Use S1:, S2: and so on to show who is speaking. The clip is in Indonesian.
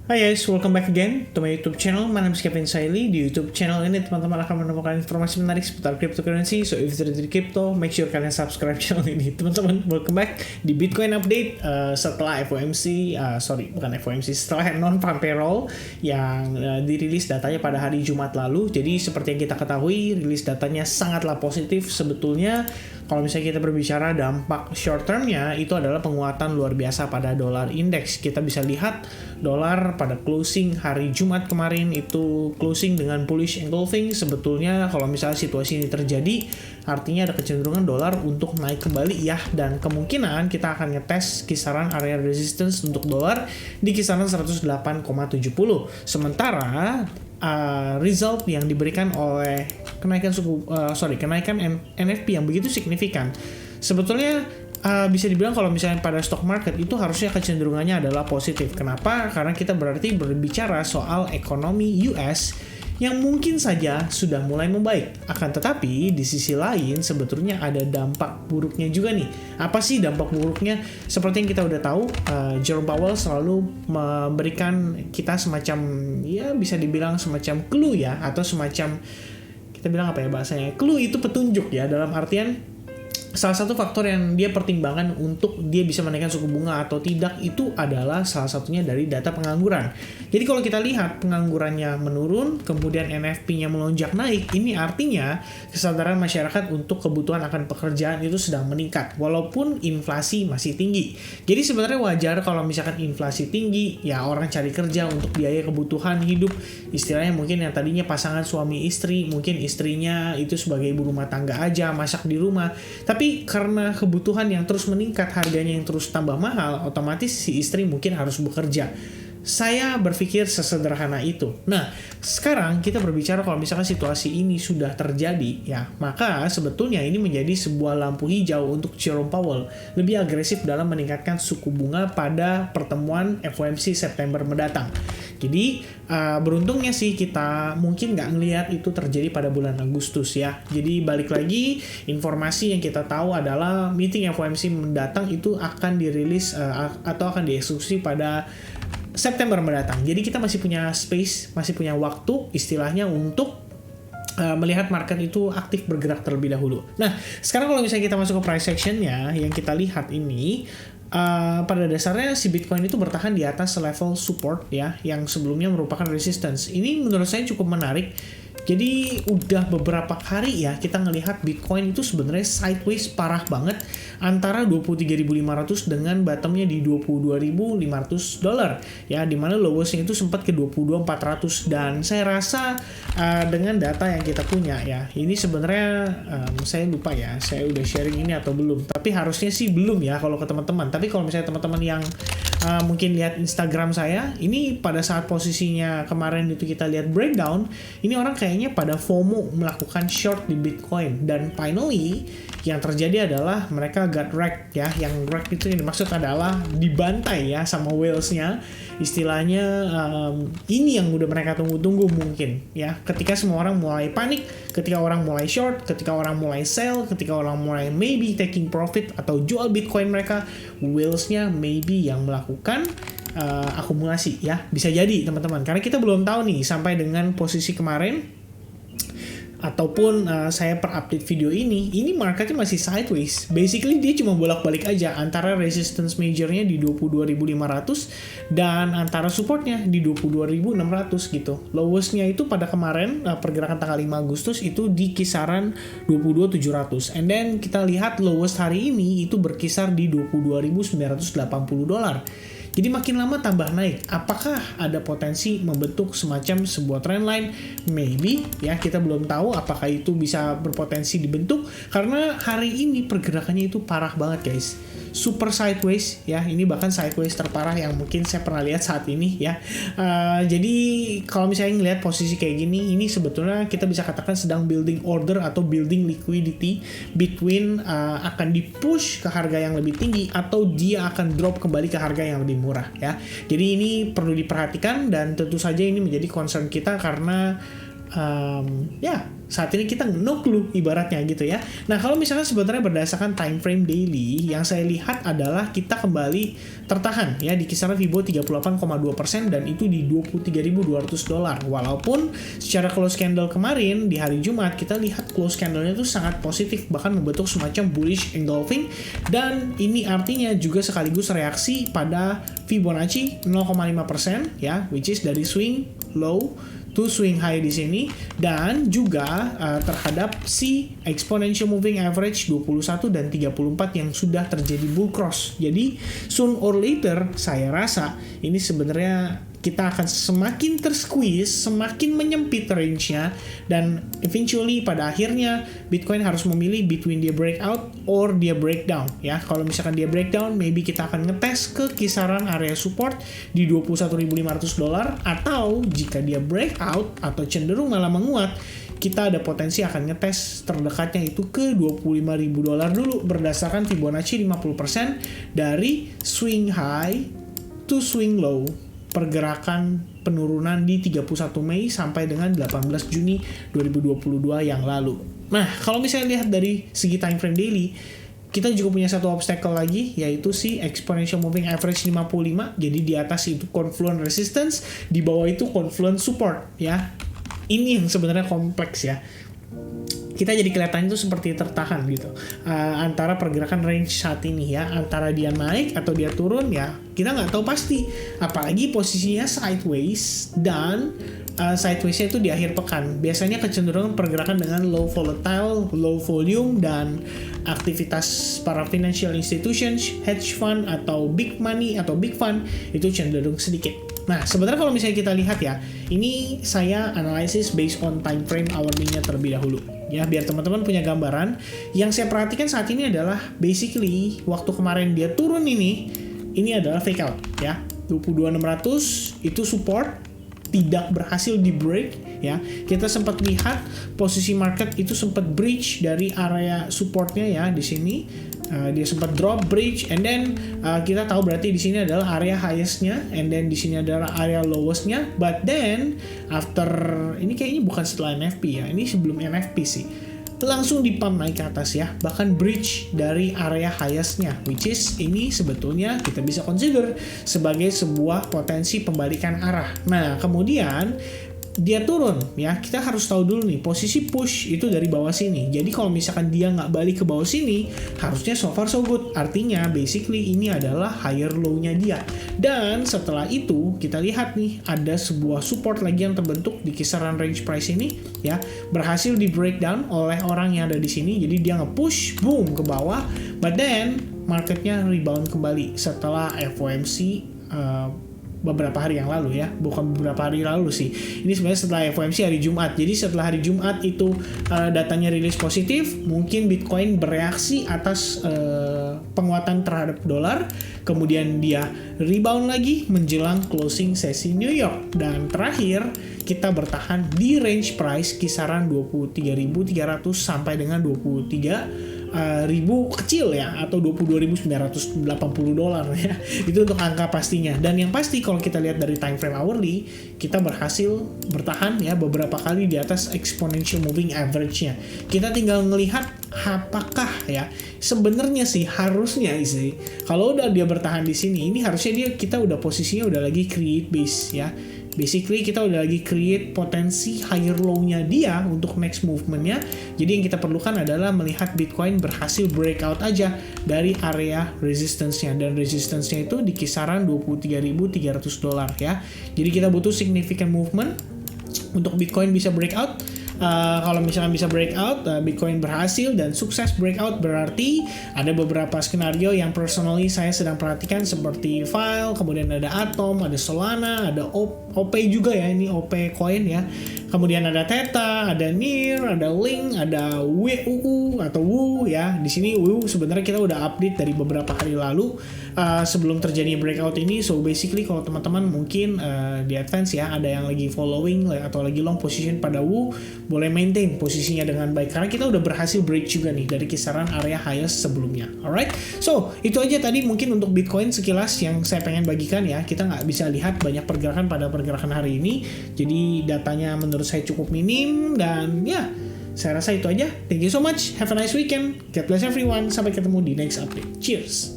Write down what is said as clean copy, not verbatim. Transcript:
S1: Hai guys, welcome back again to my YouTube channel. My name is Kevin Saili. Di YouTube channel ini teman-teman akan menemukan informasi menarik seputar cryptocurrency. So if you're into crypto, make sure kalian subscribe channel ini. Teman-teman, welcome back di Bitcoin update setelah setelah non-farm payroll yang dirilis datanya pada hari Jumat lalu. Jadi seperti yang kita ketahui, rilis datanya sangatlah positif sebetulnya. Kalau misalnya kita berbicara dampak short termnya, itu adalah penguatan luar biasa pada dolar index. Kita bisa lihat dolar pada closing hari Jumat kemarin itu closing dengan bullish engulfing. Sebetulnya kalau misalnya situasi ini terjadi, artinya ada kecenderungan dolar untuk naik kembali ya. Dan kemungkinan kita akan ngetes kisaran area resistance untuk dolar di kisaran 108,70. Sementara result yang diberikan oleh kenaikan NFP yang begitu signifikan sebetulnya bisa dibilang kalau misalnya pada stock market itu harusnya kecenderungannya adalah positif. Kenapa? Karena kita berarti berbicara soal ekonomi US yang mungkin saja sudah mulai membaik. Akan tetapi di sisi lain sebetulnya ada dampak buruknya juga nih. Apa sih dampak buruknya? Seperti yang kita udah tahu, Jerome Powell selalu memberikan kita semacam, ya bisa dibilang semacam clue ya, atau semacam, kita bilang apa ya bahasanya? Clue itu petunjuk ya, dalam artian salah satu faktor yang dia pertimbangkan untuk dia bisa menaikkan suku bunga atau tidak itu adalah salah satunya dari data pengangguran. Jadi kalau kita lihat penganggurannya menurun, kemudian NFP-nya melonjak naik, ini artinya kesadaran masyarakat untuk kebutuhan akan pekerjaan itu sedang meningkat, walaupun inflasi masih tinggi. Jadi sebenarnya wajar kalau misalkan inflasi tinggi, ya orang cari kerja untuk biaya kebutuhan hidup, istilahnya mungkin yang tadinya pasangan suami istri, mungkin istrinya itu sebagai ibu rumah tangga aja, masak di rumah, tapi karena kebutuhan yang terus meningkat, harganya yang terus tambah mahal, otomatis si istri mungkin harus bekerja. Saya berpikir sesederhana itu. Nah, sekarang kita berbicara kalau misalkan situasi ini sudah terjadi, ya, maka sebetulnya ini menjadi sebuah lampu hijau untuk Jerome Powell lebih agresif dalam meningkatkan suku bunga pada pertemuan FOMC September mendatang. Jadi, beruntungnya sih kita mungkin nggak ngelihat itu terjadi pada bulan Agustus ya. Jadi, balik lagi, informasi yang kita tahu adalah meeting FOMC mendatang itu akan dirilis atau akan dieksekusi pada September mendatang. Jadi kita masih punya space, masih punya waktu istilahnya untuk melihat market itu aktif bergerak terlebih dahulu. Nah, sekarang kalau misalnya kita masuk ke price actionnya, yang kita lihat ini pada dasarnya si Bitcoin itu bertahan di atas level support ya, yang sebelumnya merupakan resistance. Ini menurut saya cukup menarik. Jadi udah beberapa hari ya kita ngelihat Bitcoin itu sebenarnya sideways parah banget antara 23.500 dengan bottomnya di 22.500 dolar ya, dimana lowestnya itu sempat ke 22.400. Dan saya rasa dengan data yang kita punya ya, ini sebenarnya saya lupa ya, saya udah sharing ini atau belum, tapi harusnya sih belum ya kalau ke teman-teman. Tapi kalau misalnya teman-teman yang mungkin lihat Instagram saya, ini pada saat posisinya kemarin itu kita lihat breakdown, ini orang kayaknya pada FOMO melakukan short di Bitcoin. Dan finally yang terjadi adalah mereka got wrecked ya. Yang wrecked itu yang dimaksud adalah dibantai ya sama whales-nya. Istilahnya ini yang udah mereka tunggu-tunggu mungkin ya. Ketika semua orang mulai panik, ketika orang mulai short, ketika orang mulai sell, ketika orang mulai maybe taking profit atau jual Bitcoin mereka, whales-nya maybe yang melakukan akumulasi ya. Bisa jadi teman-teman, karena kita belum tahu nih sampai dengan posisi kemarin ataupun saya per update video ini marketnya masih sideways. Basically dia cuma bolak-balik aja antara resistance majornya di 22.500 dan antara supportnya di 22.600 gitu. Lowestnya itu pada kemarin pergerakan tanggal 5 Agustus itu di kisaran 22.700. And then kita lihat lowest hari ini itu berkisar di 22.980 dolar. Jadi makin lama tambah naik. Apakah ada potensi membentuk semacam sebuah trendline? Maybe ya, kita belum tahu apakah itu bisa berpotensi dibentuk karena hari ini pergerakannya itu parah banget guys. Super sideways ya, ini bahkan sideways terparah yang mungkin saya pernah lihat saat ini ya. Jadi kalau misalnya ngelihat posisi kayak gini, ini sebetulnya kita bisa katakan sedang building order atau building liquidity between akan di-push ke harga yang lebih tinggi atau dia akan drop kembali ke harga yang lebih murah ya. Jadi ini perlu diperhatikan dan tentu saja ini menjadi concern kita karena ya saat ini kita no clue ibaratnya gitu ya. Nah kalau misalnya sebenarnya berdasarkan time frame daily, yang saya lihat adalah kita kembali tertahan ya di kisaran Fibo 38,2% dan itu di $23.200. Walaupun secara close candle kemarin di hari Jumat kita lihat close candlenya itu sangat positif, bahkan membentuk semacam bullish engulfing, dan ini artinya juga sekaligus reaksi pada Fibonacci 0,5% ya, which is dari swing low to swing high di sini, dan juga terhadap si exponential moving average 21 dan 34 yang sudah terjadi bull cross. Jadi soon or later saya rasa ini sebenarnya kita akan semakin tersqueeze, semakin menyempit range-nya, dan eventually pada akhirnya Bitcoin harus memilih between dia breakout or dia breakdown ya. Kalau misalkan dia breakdown, maybe kita akan ngetes ke kisaran area support di $21.500, atau jika dia breakout atau cenderung malah menguat, kita ada potensi akan ngetes terdekatnya itu ke $25.000 dulu berdasarkan Fibonacci 50% dari swing high to swing low, pergerakan penurunan di 31 Mei sampai dengan 18 Juni 2022 yang lalu. Nah, kalau misalnya lihat dari segi time frame daily, kita juga punya satu obstacle lagi, yaitu si exponential moving average 55. Jadi di atas itu confluent resistance, di bawah itu confluent support ya. Ini yang sebenarnya kompleks ya. Kita jadi kelihatan itu seperti tertahan gitu antara pergerakan range saat ini ya, antara dia naik atau dia turun ya kita nggak tahu pasti, apalagi posisinya sideways, dan sidewaysnya itu di akhir pekan biasanya kecenderungan pergerakan dengan low volatile, low volume, dan aktivitas para financial institutions, hedge fund atau big money atau big fund itu cenderung sedikit. Nah, sebenarnya kalau misalnya kita lihat ya, ini saya analisis based on time frame hourly-nya terlebih dahulu. Ya, biar teman-teman punya gambaran. Yang saya perhatikan saat ini adalah basically waktu kemarin dia turun ini adalah fake out ya. 22.600 itu support, tidak berhasil di break ya. Kita sempat lihat posisi market itu sempat breach dari area supportnya ya di sini. Dia sempat drop, breach, and then kita tahu berarti di sini adalah area highest-nya, and then di sini adalah area lowest-nya. But then after ini kayaknya bukan setelah NFP ya, ini sebelum NFP sih, langsung dipump naik ke atas ya, bahkan breach dari area highest-nya, which is ini sebetulnya kita bisa consider sebagai sebuah potensi pembalikan arah. Nah kemudian dia turun ya, kita harus tahu dulu nih posisi push itu dari bawah sini. Jadi kalau misalkan dia nggak balik ke bawah sini, harusnya so far so good, artinya basically ini adalah higher low-nya dia. Dan setelah itu kita lihat nih ada sebuah support lagi yang terbentuk di kisaran range price ini ya, berhasil di breakdown oleh orang yang ada di sini. Jadi dia nge-push boom ke bawah, but then marketnya rebound kembali setelah FOMC beberapa hari yang lalu ya, bukan beberapa hari lalu sih, ini sebenarnya setelah FOMC hari Jumat. Jadi setelah hari Jumat itu datanya rilis positif, mungkin Bitcoin bereaksi atas penguatan terhadap dolar, kemudian dia rebound lagi menjelang closing sesi New York, dan terakhir kita bertahan di range price kisaran 23.300 sampai dengan 23.000 kecil ya, atau $22.980 ya. Itu untuk angka pastinya. Dan yang pasti kalau kita lihat dari time frame hourly, kita berhasil bertahan ya beberapa kali di atas exponential moving average-nya. Kita tinggal melihat apakah ya sebenarnya sih harusnya sih kalau udah dia bertahan di sini, ini harusnya kita udah posisinya udah lagi create base ya. Basically kita udah lagi create potensi higher low-nya dia untuk next movement-nya. Jadi yang kita perlukan adalah melihat Bitcoin berhasil breakout aja dari area resistance-nya, dan resistance-nya itu di kisaran $23.300 ya. Jadi kita butuh significant movement untuk Bitcoin bisa breakout. Kalau misalkan bisa breakout, Bitcoin berhasil dan sukses breakout, berarti ada beberapa skenario yang personally saya sedang perhatikan seperti File, kemudian ada Atom, ada Solana, ada OP juga ya, ini OP coin ya. Kemudian ada Theta, ada NIR, ada Link, ada WUU atau WU ya. Di sini WU sebenarnya kita udah update dari beberapa hari lalu. sebelum terjadi breakout ini. So basically kalau teman-teman mungkin di advance ya, ada yang lagi following atau lagi long position pada WU, boleh maintain posisinya dengan baik karena kita udah berhasil break juga nih dari kisaran area highest sebelumnya. Alright, so itu aja tadi mungkin untuk Bitcoin sekilas yang saya pengen bagikan ya. Kita nggak bisa lihat banyak pergerakan pada pergerakan hari ini, jadi datanya menurut saya cukup minim dan ya, saya rasa itu aja. Thank you so much, have a nice weekend, God bless everyone, sampai ketemu di next update. Cheers.